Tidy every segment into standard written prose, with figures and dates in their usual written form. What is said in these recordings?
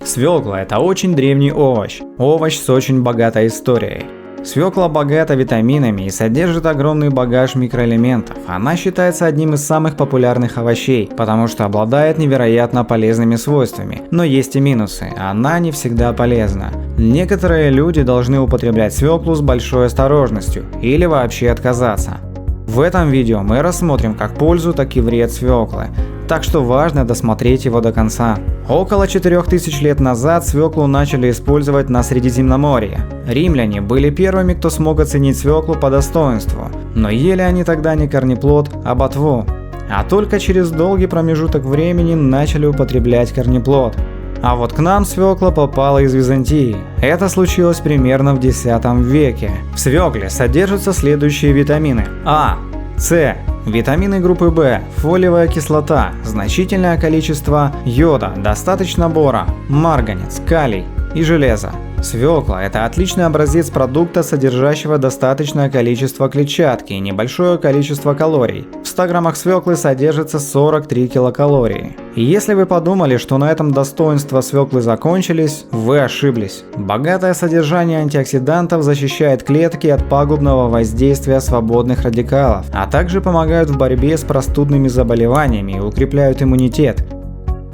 Свекла – это очень древний овощ. Овощ с очень богатой историей. Свекла богата витаминами и содержит огромный багаж микроэлементов. Она считается одним из самых популярных овощей, потому что обладает невероятно полезными свойствами. Но есть и минусы. Она не всегда полезна. Некоторые люди должны употреблять свеклу с большой осторожностью или вообще отказаться. В этом видео мы рассмотрим как пользу, так и вред свеклы. Так что важно досмотреть его до конца. Около 4000 лет назад свеклу начали использовать на Средиземноморье. Римляне были первыми, кто смог оценить свеклу по достоинству, но ели они тогда не корнеплод, а ботву. А только через долгий промежуток времени начали употреблять корнеплод. А вот к нам свекла попала из Византии. Это случилось примерно в X веке. В свекле содержатся следующие витамины: А, С, витамины группы В, фолиевая кислота, значительное количество йода, достаточно бора, марганец, калий и железо. Свекла – это отличный образец продукта, содержащего достаточное количество клетчатки и небольшое количество калорий. В 100 граммах свеклы содержится 43 килокалории. И если вы подумали, что на этом достоинства свеклы закончились, вы ошиблись. Богатое содержание антиоксидантов защищает клетки от пагубного воздействия свободных радикалов, а также помогают в борьбе с простудными заболеваниями и укрепляют иммунитет.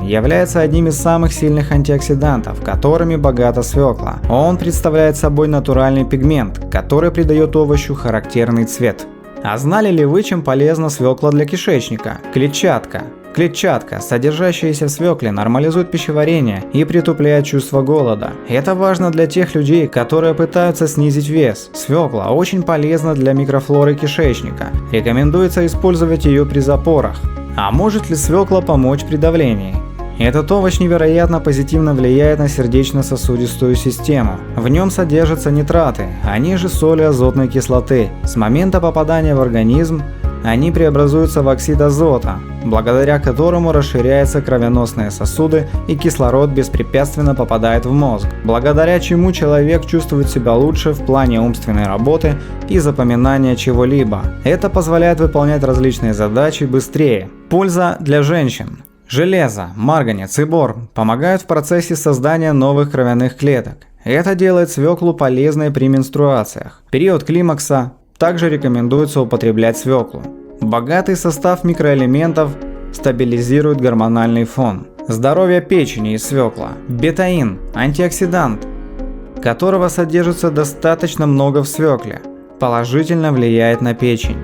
Является одним из самых сильных антиоксидантов, которыми богата свекла. Он представляет собой натуральный пигмент, который придает овощу характерный цвет. А знали ли вы, чем полезна свекла для кишечника? Клетчатка. Клетчатка, содержащаяся в свекле, нормализует пищеварение и притупляет чувство голода. Это важно для тех людей, которые пытаются снизить вес. Свекла очень полезна для микрофлоры кишечника. Рекомендуется использовать ее при запорах. А может ли свекла помочь при давлении? Этот овощ невероятно позитивно влияет на сердечно-сосудистую систему. В нем содержатся нитраты, они же соли азотной кислоты. С момента попадания в организм они преобразуются в оксид азота, благодаря которому расширяются кровеносные сосуды и кислород беспрепятственно попадает в мозг, благодаря чему человек чувствует себя лучше в плане умственной работы и запоминания чего-либо. Это позволяет выполнять различные задачи быстрее. Польза для женщин. Железо, марганец и бор помогают в процессе создания новых кровяных клеток. Это делает свеклу полезной при менструациях. В период климакса также рекомендуется употреблять свеклу. Богатый состав микроэлементов стабилизирует гормональный фон. Здоровье печени из свекла. Бетаин – антиоксидант, которого содержится достаточно много в свекле, положительно влияет на печень.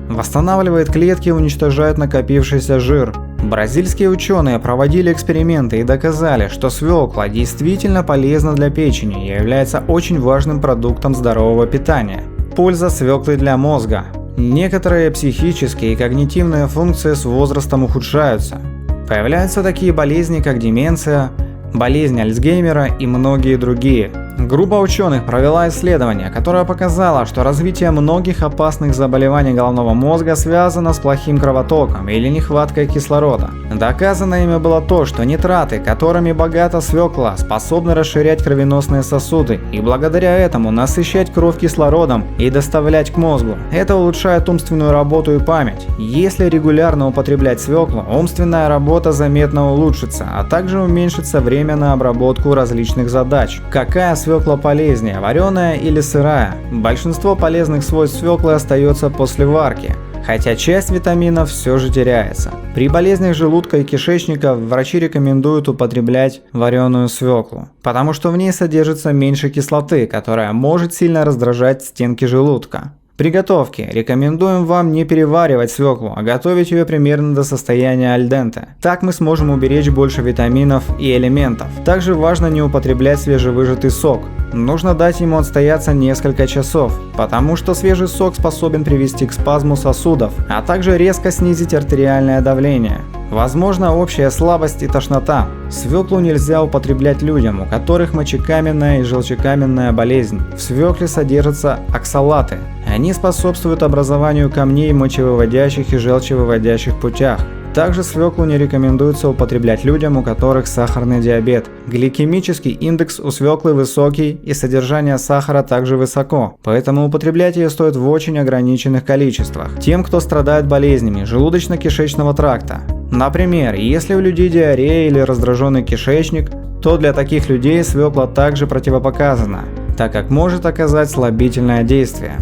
Восстанавливает клетки и уничтожает накопившийся жир. Бразильские ученые проводили эксперименты и доказали, что свекла действительно полезна для печени и является очень важным продуктом здорового питания. Польза свеклы для мозга. Некоторые психические и когнитивные функции с возрастом ухудшаются. Появляются такие болезни, как деменция, болезнь Альцгеймера и многие другие. Группа ученых провела исследование, которое показало, что развитие многих опасных заболеваний головного мозга связано с плохим кровотоком или нехваткой кислорода. Доказано ими было то, что нитраты, которыми богата свекла, способны расширять кровеносные сосуды и благодаря этому насыщать кровь кислородом и доставлять к мозгу. Это улучшает умственную работу и память. Если регулярно употреблять свеклу, умственная работа заметно улучшится, а также уменьшится время на обработку различных задач. Какая свекла полезнее, вареная или сырая? Большинство полезных свойств свеклы остается после варки, хотя часть витаминов все же теряется. При болезнях желудка и кишечника врачи рекомендуют употреблять вареную свеклу, потому что в ней содержится меньше кислоты, которая может сильно раздражать стенки желудка. При готовке рекомендуем вам не переваривать свеклу, а готовить ее примерно до состояния аль денте. Так мы сможем уберечь больше витаминов и элементов. Также важно не употреблять свежевыжатый сок. Нужно дать ему отстояться несколько часов, потому что свежий сок способен привести к спазму сосудов, а также резко снизить артериальное давление. Возможно, общая слабость и тошнота. Свеклу нельзя употреблять людям, у которых мочекаменная и желчекаменная болезнь. В свекле содержатся оксалаты. Они способствуют образованию камней в мочевыводящих и желчевыводящих путях. Также свеклу не рекомендуется употреблять людям, у которых сахарный диабет. Гликемический индекс у свеклы высокий и содержание сахара также высоко, поэтому употреблять ее стоит в очень ограниченных количествах. Тем, кто страдает болезнями желудочно-кишечного тракта. Например, если у людей диарея или раздраженный кишечник, то для таких людей свекла также противопоказана, так как может оказать слабительное действие.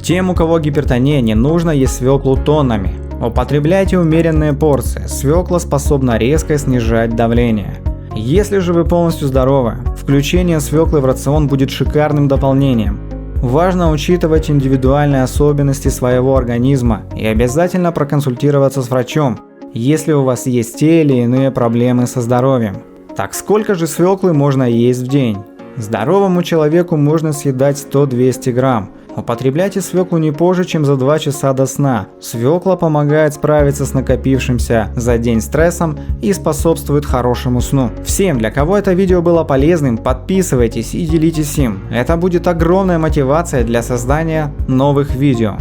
Тем, у кого гипертония, не нужно есть свеклу тоннами. Употребляйте умеренные порции, свекла способна резко снижать давление. Если же вы полностью здоровы, включение свеклы в рацион будет шикарным дополнением. Важно учитывать индивидуальные особенности своего организма и обязательно проконсультироваться с врачом, если у вас есть те или иные проблемы со здоровьем. Так сколько же свеклы можно есть в день? Здоровому человеку можно съедать 100-200 грамм. Употребляйте свеклу не позже, чем за 2 часа до сна. Свекла помогает справиться с накопившимся за день стрессом и способствует хорошему сну. Всем, для кого это видео было полезным, подписывайтесь и делитесь им. Это будет огромная мотивация для создания новых видео.